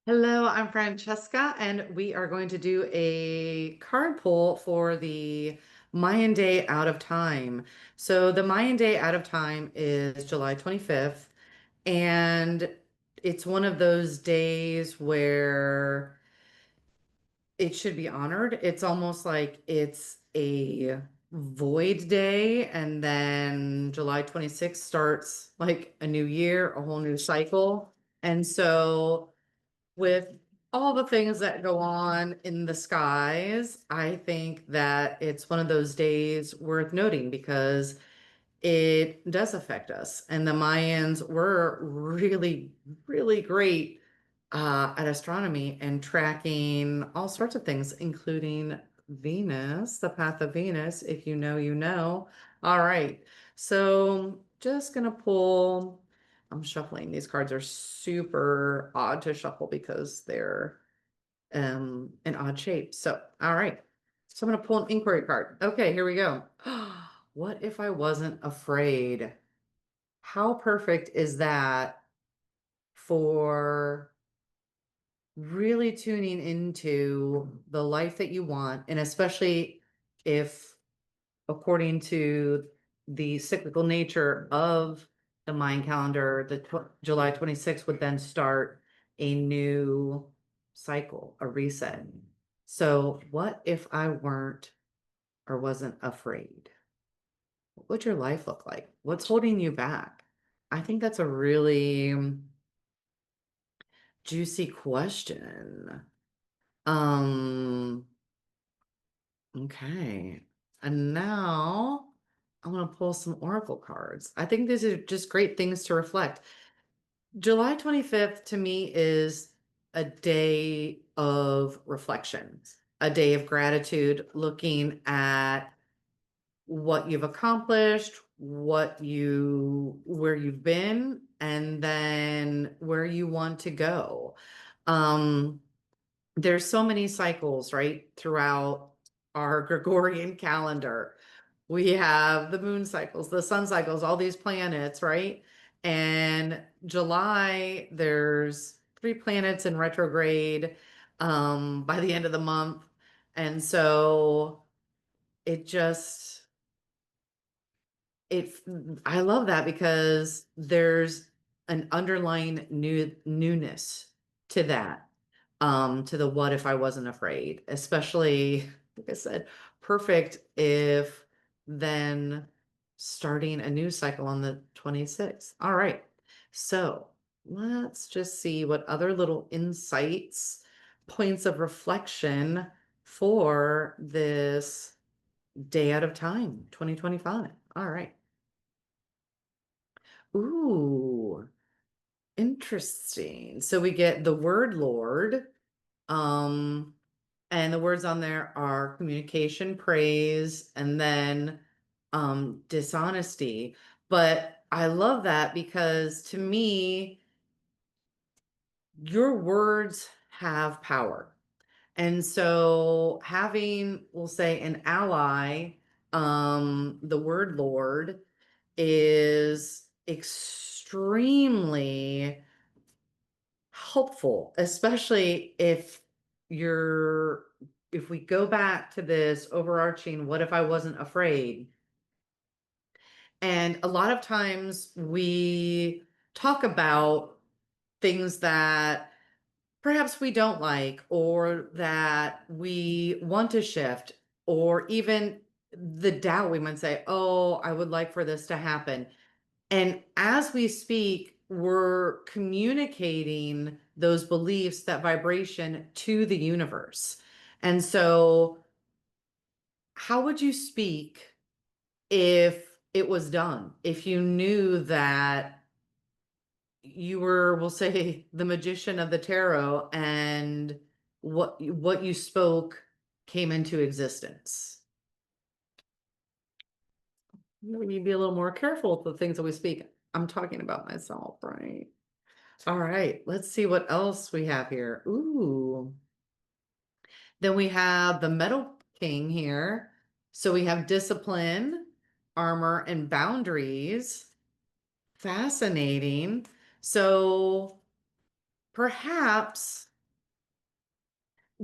Hello, I'm Francesca, and we are going to do a card pull for the Mayan Day Out of Time. So, the Mayan Day Out of Time is July 25th, and it's one of those days where it should be honored. It's almost like it's a void day, and then July 26th starts like a new year, a whole new cycle. And so, with all the things that go on in the skies, I think that it's one of those days worth noting because it does affect us. And the Mayans were really, really great at astronomy and tracking all sorts of things, including Venus, the path of Venus. If you know, you know. All right. So just gonna pull. I'm shuffling. These cards are super odd to shuffle because they're in odd shapes. So, all right. So I'm gonna pull an inquiry card. Okay, here we go. What if I wasn't afraid? How perfect is that for really tuning into the life that you want? And especially if, according to the cyclical nature of the Mayan calendar, the July 26th would then start a new cycle, a reset. So, what if I weren't or wasn't afraid? What would your life look like? What's holding you back? I think that's a really juicy question. Um, okay. And now I'm going to pull some oracle cards. I think these are just great things to reflect. July 25th to me is a day of reflection, a day of gratitude, looking at what you've accomplished, where you've been, and then where you want to go. Um, there's so many cycles, right, throughout our Gregorian calendar. We have the moon cycles, the sun cycles, all these planets, right? And July, there's three planets in retrograde by the end of the month. And so it just it I love that because there's an underlying newness to that, to the what if I wasn't afraid, especially like I said, perfect if then starting a new cycle on the 26th. All right, so let's just see what other little insights, points of reflection for this day out of time 2025. All right. Ooh, interesting. So we get the word Lord, um, and the words on there are communication, praise, and then dishonesty. But I love that because to me, your words have power. And so having, we'll say, an ally, the word Lord is extremely helpful, especially you're, if we go back to this overarching, what if I wasn't afraid? And a lot of times we talk about things that perhaps we don't like or that we want to shift, or even the doubt we might say, oh, I would like for this to happen. And as we speak, we're communicating those beliefs, that vibration to the universe. And so, how would you speak if it was done? If you knew that you were, we'll say, the magician of the tarot, and what you spoke came into existence. We need to be a little more careful with the things that we speak. I'm talking about myself, right? All right, let's see what else we have here. Ooh, then we have the Metal King here. So we have discipline, armor, and boundaries. Fascinating. So perhaps.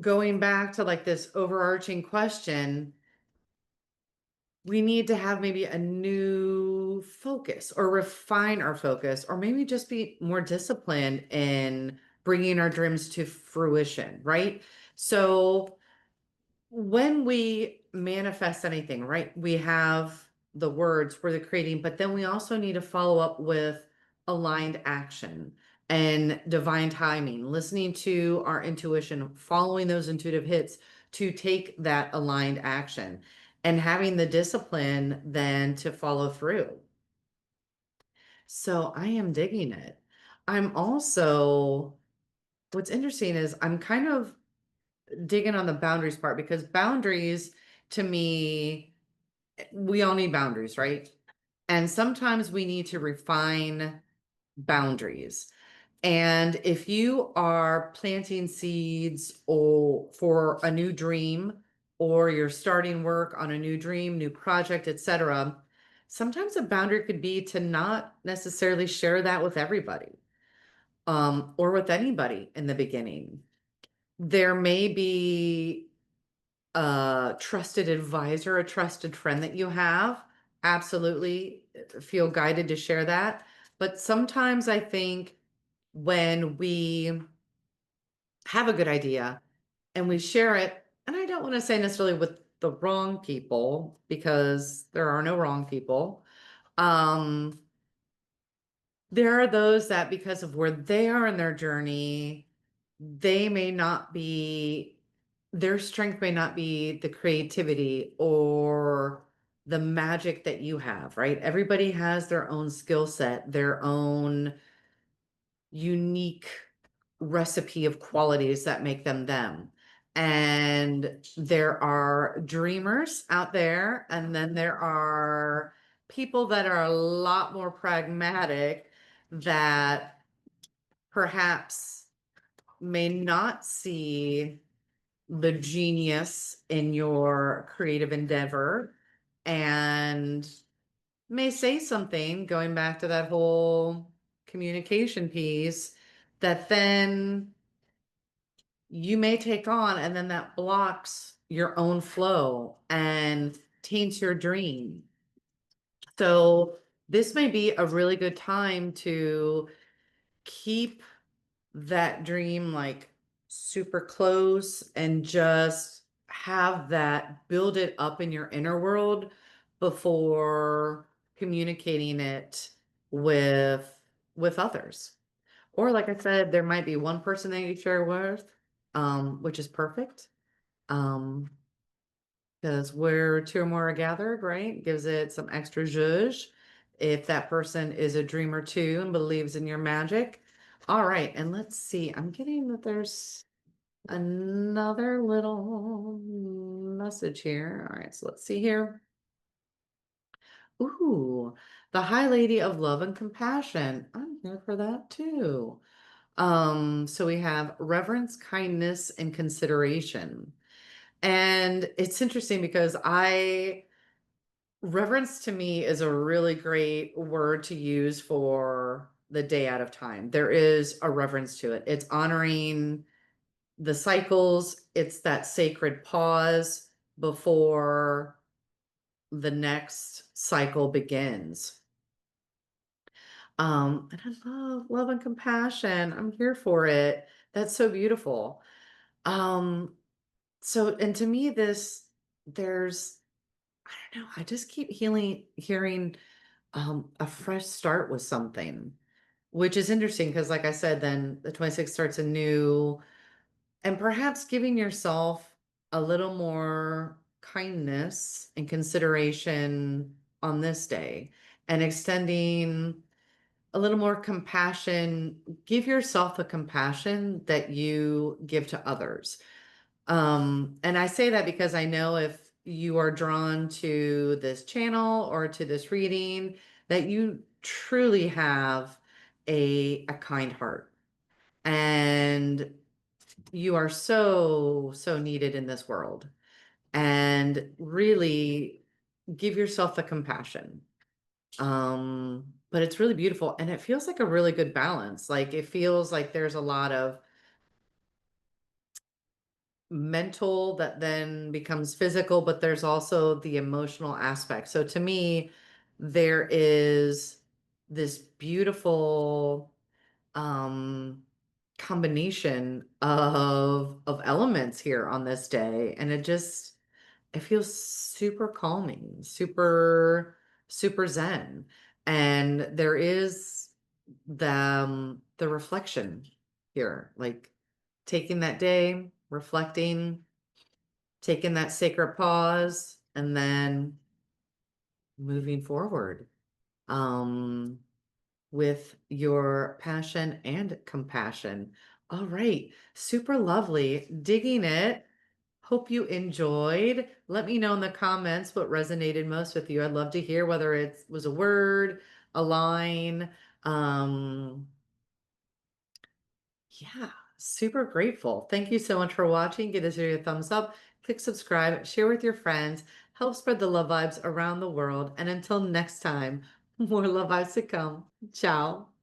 going back to like this overarching question, we need to have maybe a new focus or refine our focus, or maybe just be more disciplined in bringing our dreams to fruition, right? So, when we manifest anything, right, we have the words for the creating, but then we also need to follow up with aligned action and divine timing, listening to our intuition, following those intuitive hits to take that aligned action and having the discipline then to follow through. So I am digging it. I'm also, what's interesting is I'm kind of digging on the boundaries part because boundaries to me, we all need boundaries, right? And sometimes we need to refine boundaries. And if you are planting seeds or for a new dream, or you're starting work on a new dream, new project, etc., sometimes a boundary could be to not necessarily share that with everybody, or with anybody in the beginning. There may be a trusted advisor, a trusted friend that you have, absolutely feel guided to share that. But sometimes I think when we have a good idea and we share it, and I don't want to say necessarily with the wrong people because there are no wrong people. Um, there are those that because of where they are in their journey, they may not be, their strength may not be the creativity or the magic that you have, right? Everybody has their own skill set, their own unique recipe of qualities that make them them. And there are dreamers out there, and then there are people that are a lot more pragmatic that perhaps may not see the genius in your creative endeavor and may say something going back to that whole communication piece that then you may take on, and then that blocks your own flow and taints your dream. So this may be a really good time to keep that dream like super close and just have that build it up in your inner world before communicating it with others. Or like I said, there might be one person that you share with, which is perfect. Um, because where two or more are gathered, right, gives it some extra zhuzh. If that person is a dreamer too and believes in your magic. All right, and let's see. I'm getting that there's another little message here. All right, so let's see here. Ooh, the High Lady of Love and Compassion. I'm here for that too. So we have reverence, kindness, and consideration. And it's interesting because reverence to me is a really great word to use for the day out of time. There is a reverence to it. It's honoring the cycles, it's that sacred pause before the next cycle begins. And I love love and compassion. I'm here for it. That's so beautiful. Um, so and to me this there's I don't know, I just keep hearing a fresh start with something, which is interesting because like I said, then the 26th starts anew and perhaps giving yourself a little more kindness and consideration on this day and extending a little more compassion. Give yourself the compassion that you give to others. And I say that because I know if you are drawn to this channel or to this reading, that you truly have a kind heart. And you are so, so needed in this world. And really give yourself the compassion. But it's really beautiful. And it feels like a really good balance. Like it feels like there's a lot of mental that then becomes physical, but there's also the emotional aspect. So to me, there is this beautiful um combination of elements here on this day, and it feels super calming, super zen. And there is the reflection here, like taking that day, reflecting, taking that sacred pause, and then moving forward um with your passion and compassion. All right, super lovely digging it. Hope you enjoyed. Let me know in the comments what resonated most with you. I'd love to hear whether it was a word, a line. Um, yeah, super grateful. Thank you so much for watching. Give this video a thumbs up, click subscribe, share with your friends, help spread the love vibes around the world. And until next time, more love vibes to come. Ciao.